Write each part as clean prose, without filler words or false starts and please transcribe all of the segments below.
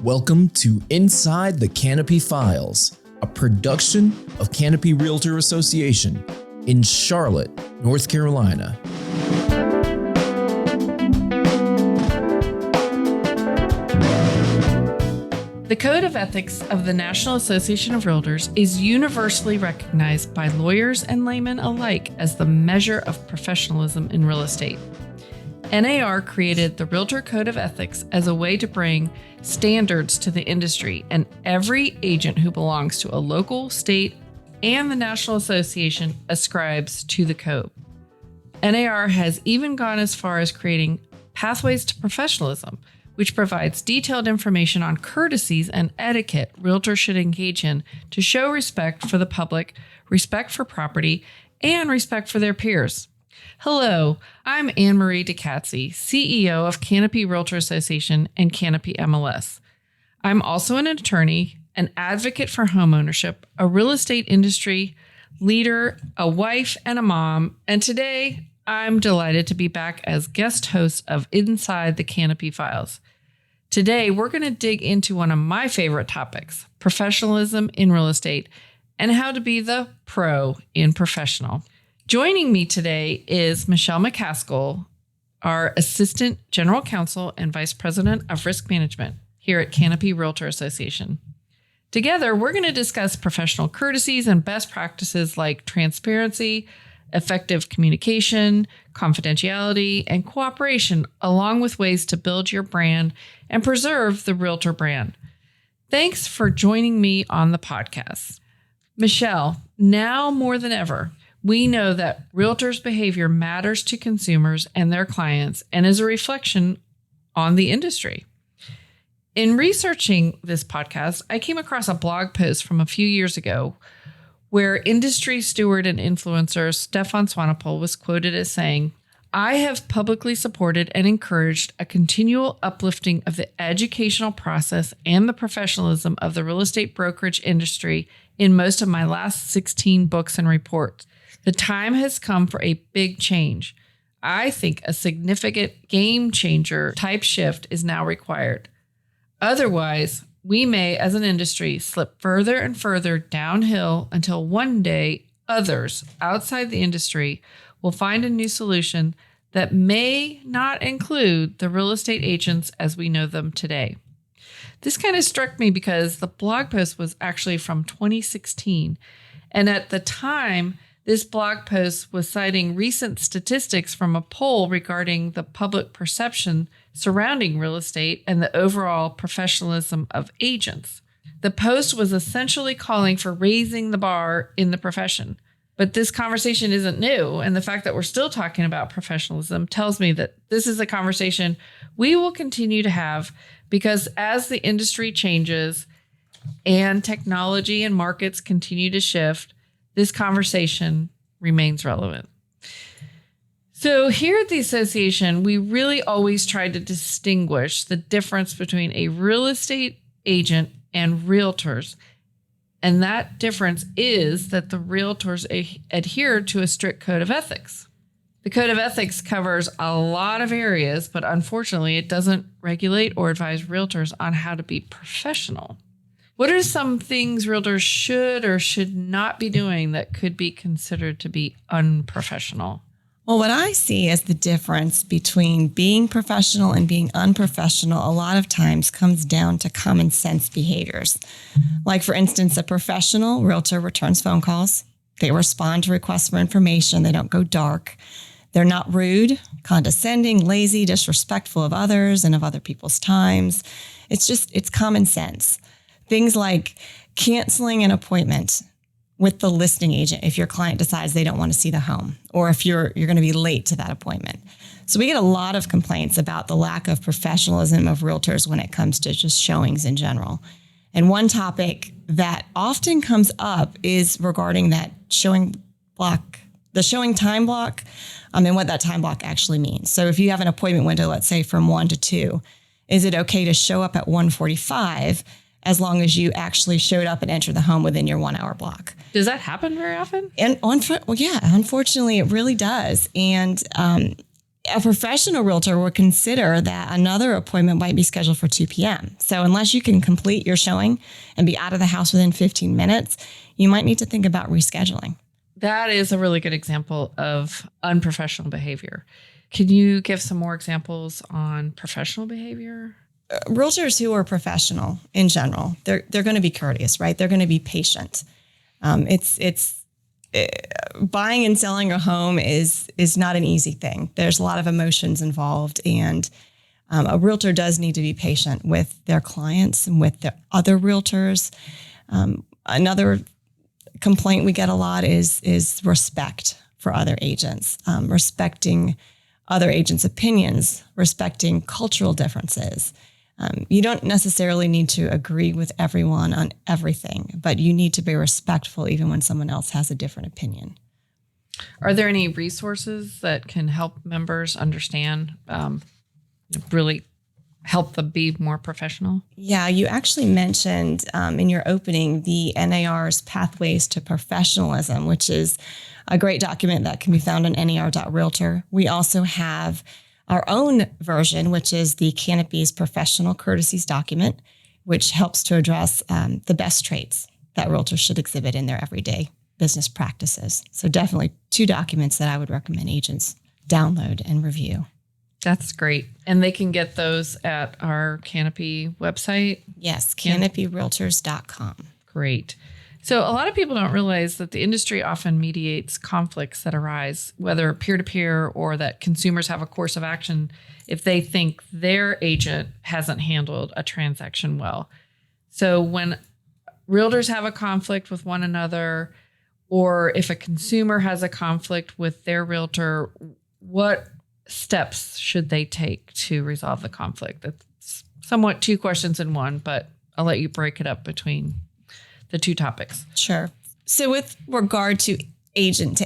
Welcome to Inside the Canopy Files, a production of Canopy Realtor Association in Charlotte, North Carolina. The Code of Ethics of the National Association of Realtors is universally recognized by lawyers and laymen alike as the measure of professionalism in real estate. NAR created the Realtor Code of Ethics as a way to bring standards to the industry, and every agent who belongs to a local, state, and the National Association ascribes to the code. NAR has even gone as far as creating Pathways to Professionalism, which provides detailed information on courtesies and etiquette realtors should engage in to show respect for the public, respect for property, and respect for their peers. Hello, I'm Marie DeCatsye, CEO of Canopy Realtor Association and Canopy MLS. I'm also an attorney, an advocate for homeownership, a real estate industry leader, a wife, and a mom, and today I'm delighted to be back as guest host of Inside the Canopy Files. Today, we're going to dig into one of my favorite topics, professionalism in real estate, and how to be the pro in professional. Joining me today is Michele McCaskill, our Assistant General Counsel and Vice President of Risk Management here at Canopy Realtor Association. Together, we're going to discuss professional courtesies and best practices like transparency, effective communication, confidentiality, and cooperation, along with ways to build your brand and preserve the Realtor brand. Thanks for joining me on the podcast. Michele, now more than ever, we know that realtors' behavior matters to consumers and their clients and is a reflection on the industry. In researching this podcast, I came across a blog post from a few years ago where industry steward and influencer Stefan Swanepoel was quoted as saying, "I have publicly supported and encouraged a continual uplifting of the educational process and the professionalism of the real estate brokerage industry in most of my last 16 books and reports. The time has come for a big change. I think a significant game changer type shift is now required. Otherwise, we may, as an industry, slip further and further downhill until one day others outside the industry will find a new solution that may not include the real estate agents as we know them today." This kind of struck me because the blog post was actually from 2016. And at the time, this blog post was citing recent statistics from a poll regarding the public perception surrounding real estate and the overall professionalism of agents. The post was essentially calling for raising the bar in the profession. But this conversation isn't new, and the fact that we're still talking about professionalism tells me that this is a conversation we will continue to have because as the industry changes and technology and markets continue to shift, this conversation remains relevant. So here at the association, we really always try to distinguish the difference between a real estate agent and realtors. And that difference is that the realtors adhere to a strict code of ethics. The code of ethics covers a lot of areas, but unfortunately, it doesn't regulate or advise realtors on how to be professional. What are some things realtors should or should not be doing that could be considered to be unprofessional? Well, what I see as the difference between being professional and being unprofessional a lot of times comes down to common sense behaviors. Like, for instance, a professional realtor returns phone calls. They respond to requests for information. They don't go dark. They're not rude, condescending, lazy, disrespectful of others and of other people's times. It's common sense. Things like canceling an appointment with the listing agent if your client decides they don't want to see the home, or if you're going to be late to that appointment. So we get a lot of complaints about the lack of professionalism of realtors when it comes to just showings in general. And one topic that often comes up is regarding that showing block, the showing time block, and what that time block actually means. So if you have an appointment window, let's say from 1 to 2, is it okay to show up at 1:45 as long as you actually showed up and entered the home within your 1 hour block? Does that happen very often? And unfortunately, it really does. And a professional realtor would consider that another appointment might be scheduled for 2 p.m. So unless you can complete your showing and be out of the house within 15 minutes, you might need to think about rescheduling. That is a really good example of unprofessional behavior. Can you give some more examples on professional behavior? Realtors who are professional in general, they're going to be courteous, right? They're going to be patient. Buying and selling a home is not an easy thing. There's a lot of emotions involved, and a realtor does need to be patient with their clients and with the other realtors. Another complaint we get a lot is respect for other agents, respecting other agents' opinions, respecting cultural differences. You don't necessarily need to agree with everyone on everything, but you need to be respectful even when someone else has a different opinion. Are there any resources that can help members understand, really help them be more professional? Yeah, you actually mentioned in your opening the NAR's Pathways to Professionalism, which is a great document that can be found on nar.realtor. We also have our own version, which is the Canopy's Professional Courtesies document, which helps to address the best traits that realtors should exhibit in their everyday business practices. So definitely 2 documents that I would recommend agents download and review. That's great. And they can get those at our Canopy website? Yes, canopyrealtors.com. Great. So a lot of people don't realize that the industry often mediates conflicts that arise, whether peer-to-peer or that consumers have a course of action if they think their agent hasn't handled a transaction well. So when realtors have a conflict with one another, or if a consumer has a conflict with their realtor, what steps should they take to resolve the conflict? That's somewhat 2 questions in one, but I'll let you break it up between the 2 topics. Sure. So with regard to agent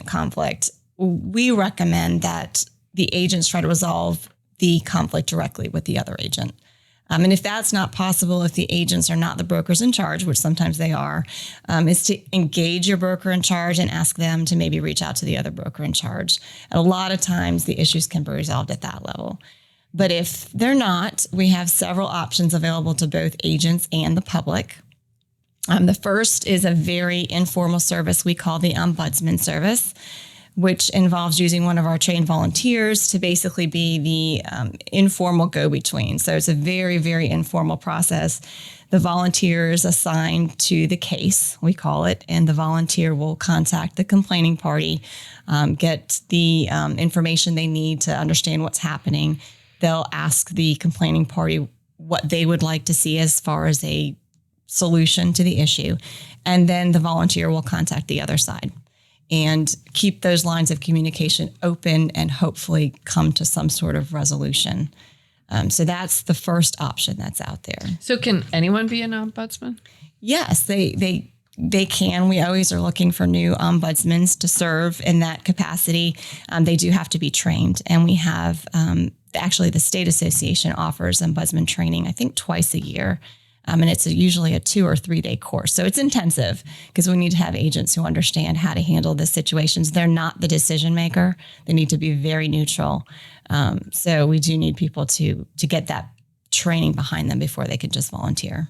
conflict, we recommend that the agents try to resolve the conflict directly with the other agent. And if that's not possible, if the agents are not the brokers in charge, which sometimes they are, is to engage your broker in charge and ask them to maybe reach out to the other broker in charge. And a lot of times the issues can be resolved at that level. But if they're not, we have several options available to both agents and the public. The first is a very informal service we call the Ombudsman service, which involves using one of our trained volunteers to basically be the informal go-between. So it's a very, very informal process. The volunteer is assigned to the case, we call it, and the volunteer will contact the complaining party, get the information they need to understand what's happening. They'll ask the complaining party what they would like to see as far as a solution to the issue. And then the volunteer will contact the other side and keep those lines of communication open and hopefully come to some sort of resolution. So that's the first option that's out there. So can anyone be an ombudsman? Yes, they can. We always are looking for new ombudsmen to serve in that capacity. They do have to be trained. And we have, actually the state association offers ombudsman training, I think twice a year. And it's usually a 2 or 3 day course. So it's intensive because we need to have agents who understand how to handle the situations. They're not the decision maker. They need to be very neutral. So we do need people to get that training behind them before they can just volunteer.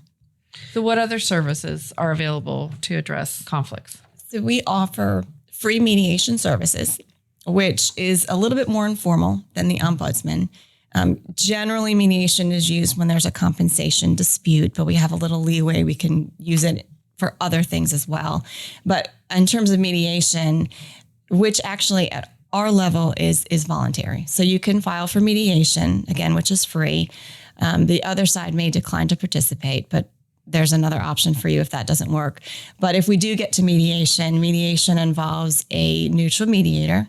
So what other services are available to address conflicts? So we offer free mediation services, which is a little bit more informal than the ombudsman. Generally, mediation is used when there's a compensation dispute, but we have a little leeway. We can use it for other things as well. But in terms of mediation, which actually at our level is voluntary. So you can file for mediation, again, which is free. The other side may decline to participate, but there's another option for you if that doesn't work. But if we do get to mediation involves a neutral mediator.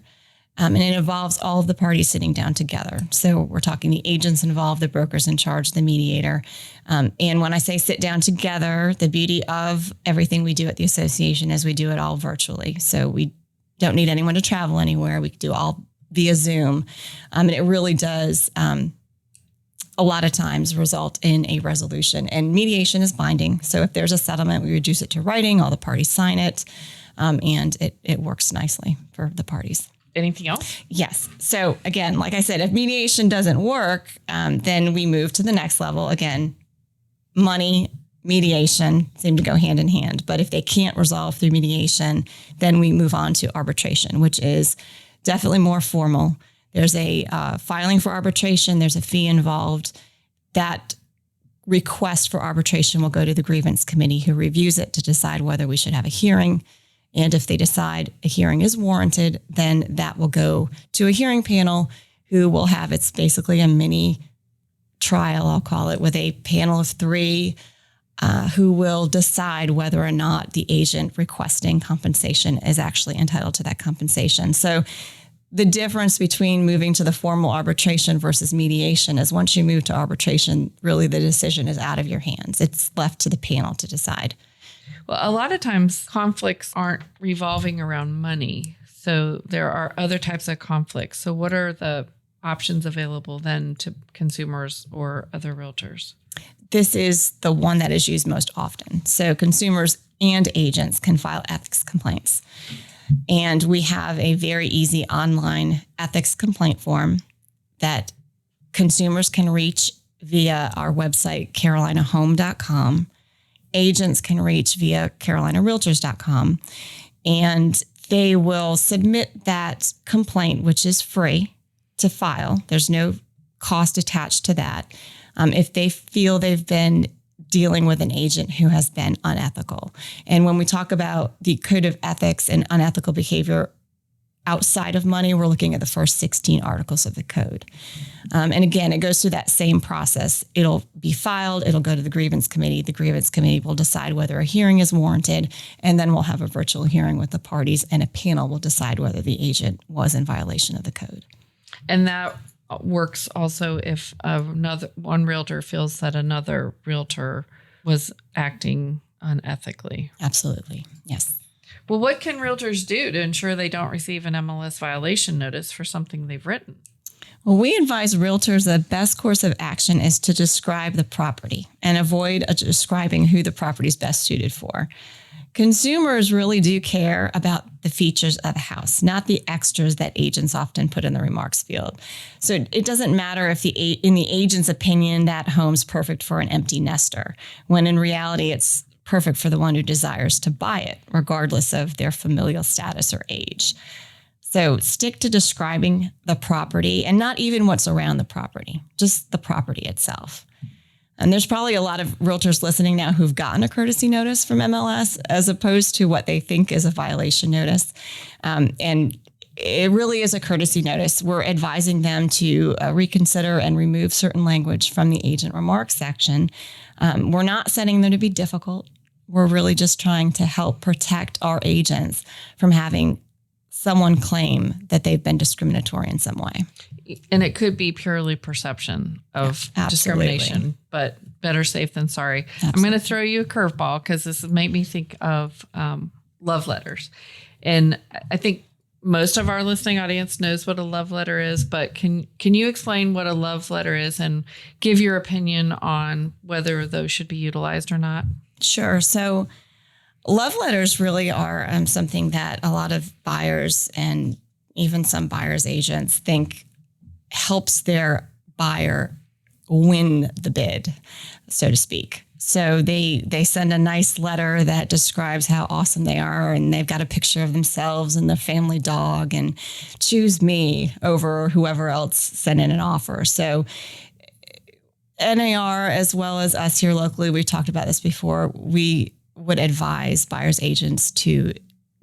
And it involves all of the parties sitting down together. So we're talking the agents involved, the brokers in charge, the mediator. And when I say sit down together, the beauty of everything we do at the association is we do it all virtually. So we don't need anyone to travel anywhere. We can do all via Zoom. And it really does a lot of times result in a resolution. And mediation is binding. So if there's a settlement, we reduce it to writing, all the parties sign it, and it works nicely for the parties. anything else? Yes. So again, like I said, if mediation doesn't work, then we move to the next level. Again, money, mediation seem to go hand in hand. But if they can't resolve through mediation, then we move on to arbitration, which is definitely more formal. There's a filing for arbitration. There's a fee involved. That request for arbitration will go to the grievance committee, who reviews it to decide whether we should have a hearing. And if they decide a hearing is warranted, then that will go to a hearing panel, who will have, it's basically a mini trial, I'll call it, with a panel of 3 who will decide whether or not the agent requesting compensation is actually entitled to that compensation. So the difference between moving to the formal arbitration versus mediation is, once you move to arbitration, really the decision is out of your hands. It's left to the panel to decide. Well, a lot of times conflicts aren't revolving around money. So there are other types of conflicts. So what are the options available then to consumers or other realtors? This is the one that is used most often. So consumers and agents can file ethics complaints. And we have a very easy online ethics complaint form that consumers can reach via our website, carolinahome.com. Agents can reach via carolinarealtors.com. And they will submit that complaint, which is free to file. There's no cost attached to that. If they feel they've been dealing with an agent who has been unethical. And when we talk about the code of ethics and unethical behavior outside of money, we're looking at the first 16 articles of the code. And again, it goes through that same process. It'll be filed. It'll go to the grievance committee. The grievance committee will decide whether a hearing is warranted. And then we'll have a virtual hearing with the parties, and a panel will decide whether the agent was in violation of the code. And that works also if one realtor feels that another realtor was acting unethically. Absolutely. Yes. Well, what can realtors do to ensure they don't receive an MLS violation notice for something they've written? Well, we advise realtors the best course of action is to describe the property and avoid describing who the property is best suited for. Consumers really do care about the features of a house, not the extras that agents often put in the remarks field. So it doesn't matter if in the agent's opinion that home's perfect for an empty nester, when in reality it's perfect for the one who desires to buy it, regardless of their familial status or age. So stick to describing the property, and not even what's around the property, just the property itself. And there's probably a lot of realtors listening now who've gotten a courtesy notice from MLS as opposed to what they think is a violation notice. And it really is a courtesy notice. We're advising them to reconsider and remove certain language from the agent remarks section. We're not setting them to be difficult. We're really just trying to help protect our agents from having someone claim that they've been discriminatory in some way. And it could be purely perception of discrimination, but better safe than sorry. Absolutely. I'm going to throw you a curveball because this has made me think of love letters. And I think most of our listening audience knows what a love letter is, but can you explain what a love letter is and give your opinion on whether those should be utilized or not? Sure. So love letters really are something that a lot of buyers and even some buyers' agents think helps their buyer win the bid, so to speak. So they send a nice letter that describes how awesome they are, and they've got a picture of themselves and their family dog, and choose me over whoever else sent in an offer. So NAR, as well as us here locally, we've talked about this before, we would advise buyers agents to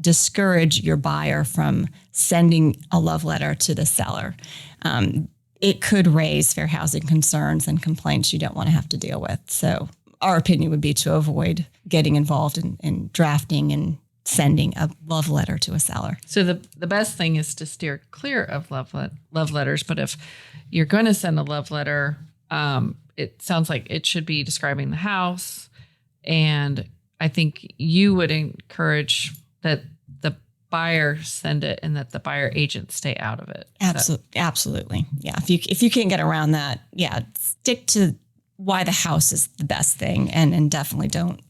discourage your buyer from sending a love letter to the seller. It could raise fair housing concerns and complaints you don't want to have to deal with. So our opinion would be to avoid getting involved in drafting and sending a love letter to a seller. So the best thing is to steer clear of love letters. But if you're going to send a love letter, it sounds like it should be describing the house. And I think you would encourage that the buyer send it and that the buyer agent stay out of it. Absolutely. Yeah. If you can't get around that, stick to why the house is the best thing, and definitely don't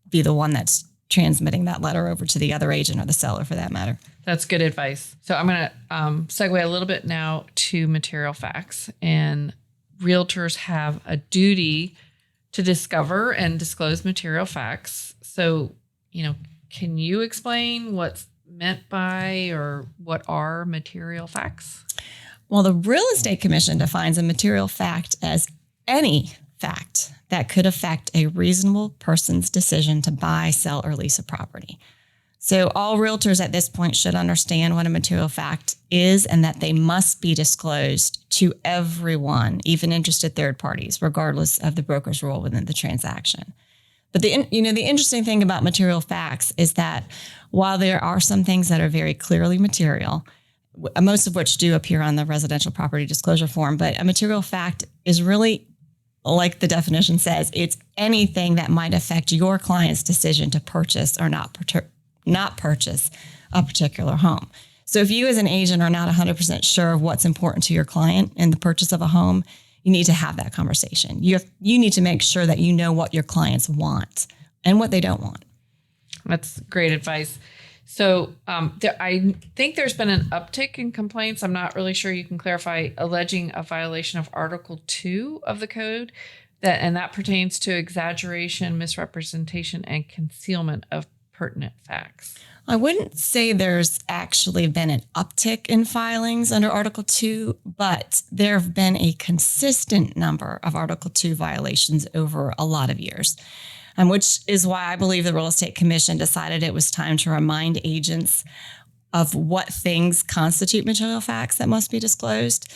be the one that's transmitting that letter over to the other agent or the seller for that matter. That's good advice. So I'm going to segue a little bit now to material facts. And realtors have a duty to discover and disclose material facts. So, can you explain what's meant by or what are material facts? Well, the Real Estate Commission defines a material fact as any fact that could affect a reasonable person's decision to buy, sell, or lease a property. So all realtors at this point should understand what a material fact is and that they must be disclosed to everyone, even interested third parties, regardless of the broker's role within the transaction. But the interesting thing about material facts is that while there are some things that are very clearly material, most of which do appear on the residential property disclosure form, but a material fact is really, like the definition says, it's anything that might affect your client's decision to purchase or not purchase a particular home. So if you as an agent are not 100% sure of what's important to your client in the purchase of a home, you need to have that conversation. You need to make sure that you know what your clients want and what they don't want. That's great advice. So I think there's been an uptick in complaints. I'm not really sure. You can clarify, alleging a violation of Article 2 of the code, that pertains to exaggeration, misrepresentation, and concealment of pertinent facts. I wouldn't say there's actually been an uptick in filings under Article 2, but there have been a consistent number of Article 2 violations over a lot of years, which is why I believe the Real Estate Commission decided it was time to remind agents of what things constitute material facts that must be disclosed,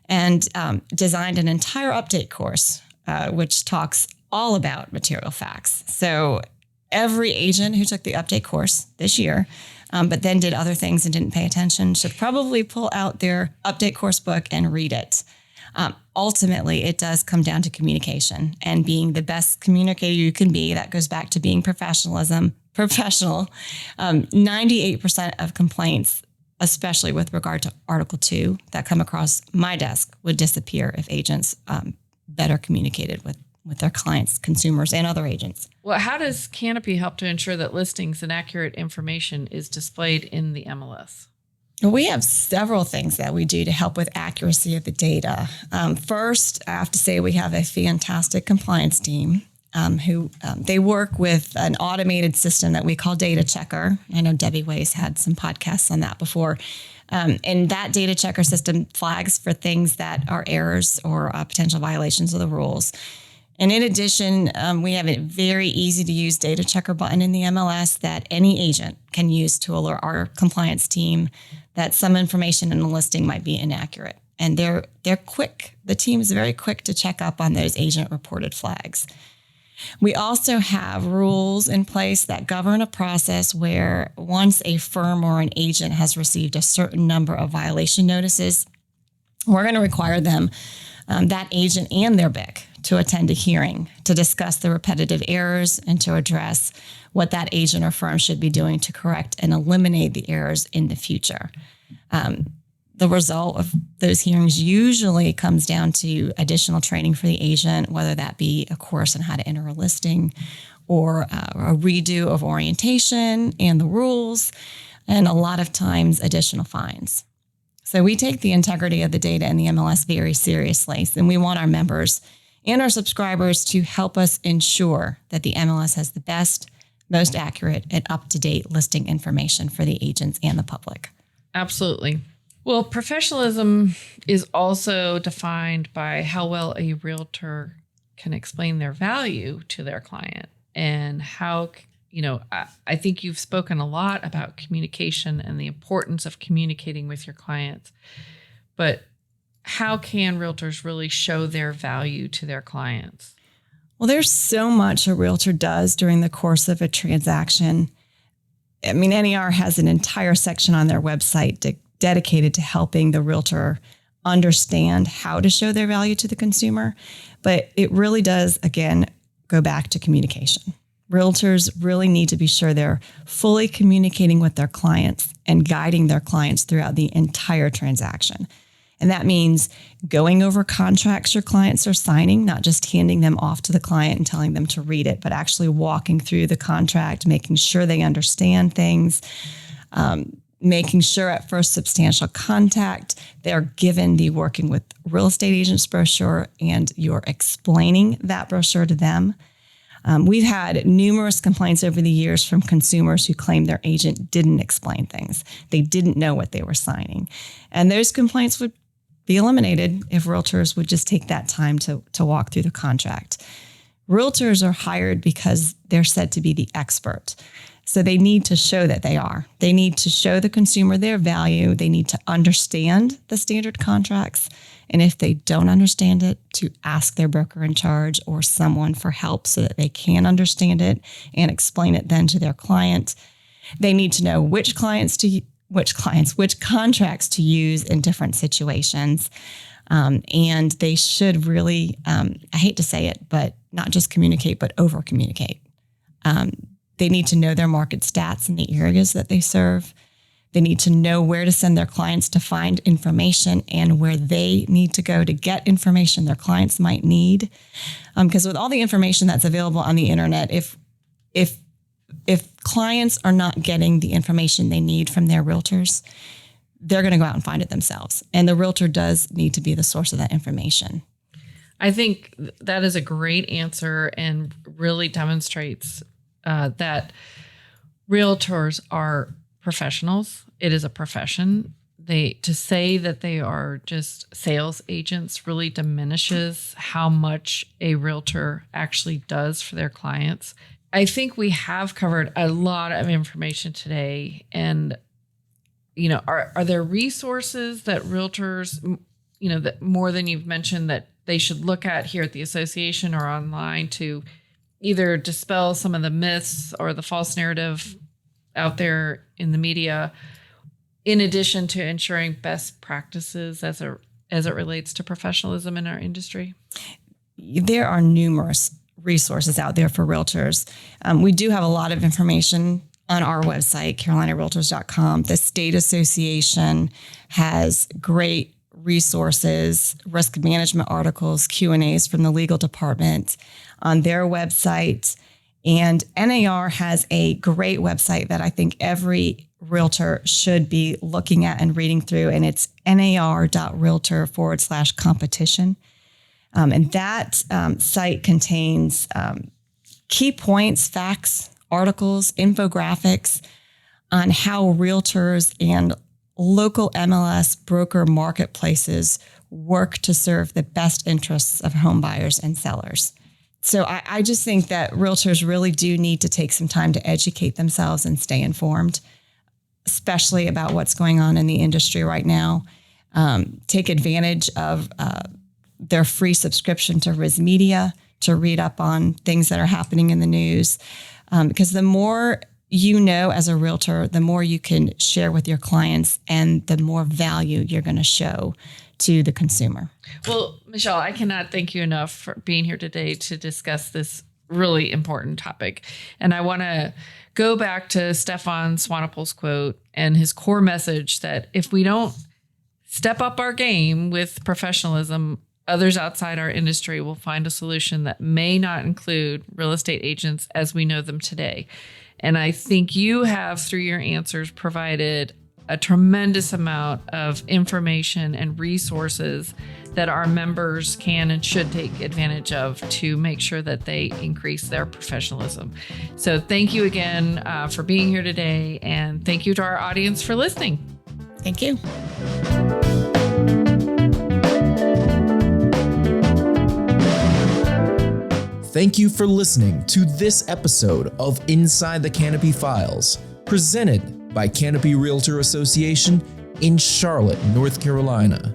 and designed an entire update course, which talks all about material facts. So every agent who took the update course this year, but then did other things and didn't pay attention, should probably pull out their update course book and read it. Ultimately, it does come down to communication and being the best communicator you can be. That goes back to being professional. 98% of complaints, especially with regard to Article 2, that come across my desk would disappear if agents better communicated with their clients, consumers, and other agents. Well, how does Canopy help to ensure that listings and accurate information is displayed in the MLS? We have several things that we do to help with accuracy of the data. First, I have to say we have a fantastic compliance team who they work with an automated system that we call Data Checker. I know Debbie Weiss had some podcasts on that before. And that Data Checker system flags for things that are errors or potential violations of the rules. And in addition, we have a very easy to use Data Checker button in the MLS that any agent can use to alert our compliance team that some information in the listing might be inaccurate. And they're quick. The team is very quick to check up on those agent reported flags. We also have rules in place that govern a process where once a firm or an agent has received a certain number of violation notices, we're going to require them, that agent and their BIC, to attend a hearing to discuss the repetitive errors and to address what that agent or firm should be doing to correct and eliminate the errors in the future. The result of those hearings usually comes down to additional training for the agent, whether that be a course on how to enter a listing or a redo of orientation and the rules, and a lot of times additional fines. So we take the integrity of the data in the MLS very seriously, and we want our members and our subscribers to help us ensure that the MLS has the best, most accurate, and up-to-date listing information for the agents and the public. Absolutely. Well, professionalism is also defined by how well a realtor can explain their value to their client, and how, I think you've spoken a lot about communication and the importance of communicating with your clients, but how can realtors really show their value to their clients? Well, there's so much a realtor does during the course of a transaction. I mean, NAR has an entire section on their website dedicated to helping the realtor understand how to show their value to the consumer. But it really does, again, go back to communication. Realtors really need to be sure they're fully communicating with their clients and guiding their clients throughout the entire transaction. And that means going over contracts your clients are signing, not just handing them off to the client and telling them to read it, but actually walking through the contract, making sure they understand things, making sure at first substantial contact, they're given the Working with Real Estate Agents brochure and you're explaining that brochure to them. We've had numerous complaints over the years from consumers who claim their agent didn't explain things. They didn't know what they were signing. And those complaints would be eliminated if realtors would just take that time to walk through the contract. Realtors are hired because they're said to be the expert. So they need to show that they are. They need to show the consumer their value. They need to understand the standard contracts. And if they don't understand it, to ask their broker in charge or someone for help so that they can understand it and explain it then to their client. They need to know which contracts to use in different situations. And they should really, I hate to say it, but not just communicate, but over communicate. They need to know their market stats in the areas that they serve. They need to know where to send their clients to find information and where they need to go to get information their clients might need. Because with all the information that's available on the internet, if clients are not getting the information they need from their realtors, they're going to go out and find it themselves. And the realtor does need to be the source of that information. I think that is a great answer and really demonstrates that realtors are professionals. It is a profession. To say that they are just sales agents really diminishes how much a realtor actually does for their clients. I think we have covered a lot of information today. And, are there resources that realtors, that more than you've mentioned that they should look at here at the association or online to either dispel some of the myths or the false narrative out there in the media, in addition to ensuring best practices as it relates to professionalism in our industry? There are numerous resources out there for realtors. We do have a lot of information on our website, carolinarealtors.com. The state association has great resources, risk management articles, Q&As from the legal department on their website. And NAR has a great website that I think every realtor should be looking at and reading through. And it's nar.realtor/competition. And that site contains key points, facts, articles, infographics on how realtors and local MLS broker marketplaces work to serve the best interests of home buyers and sellers. So I just think that realtors really do need to take some time to educate themselves and stay informed, especially about what's going on in the industry right now. Take advantage of their free subscription to Riz Media to read up on things that are happening in the news. Because the more you know as a realtor, the more you can share with your clients and the more value you're going to show to the consumer. Well, Michele, I cannot thank you enough for being here today to discuss this really important topic. And I want to go back to Stefan Swanepoel's quote and his core message that if we don't step up our game with professionalism, others outside our industry will find a solution that may not include real estate agents as we know them today. And I think you have, through your answers, provided a tremendous amount of information and resources that our members can and should take advantage of to make sure that they increase their professionalism. So thank you again for being here today. And thank you to our audience for listening. Thank you. Thank you for listening to this episode of Inside the Canopy Files, presented by Canopy Realtor Association in Charlotte, North Carolina.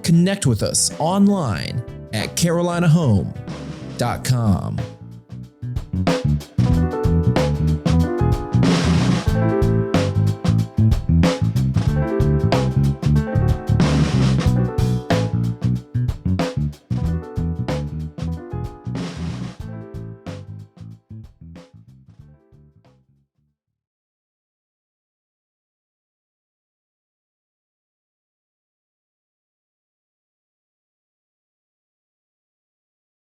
Connect with us online at carolinahome.com.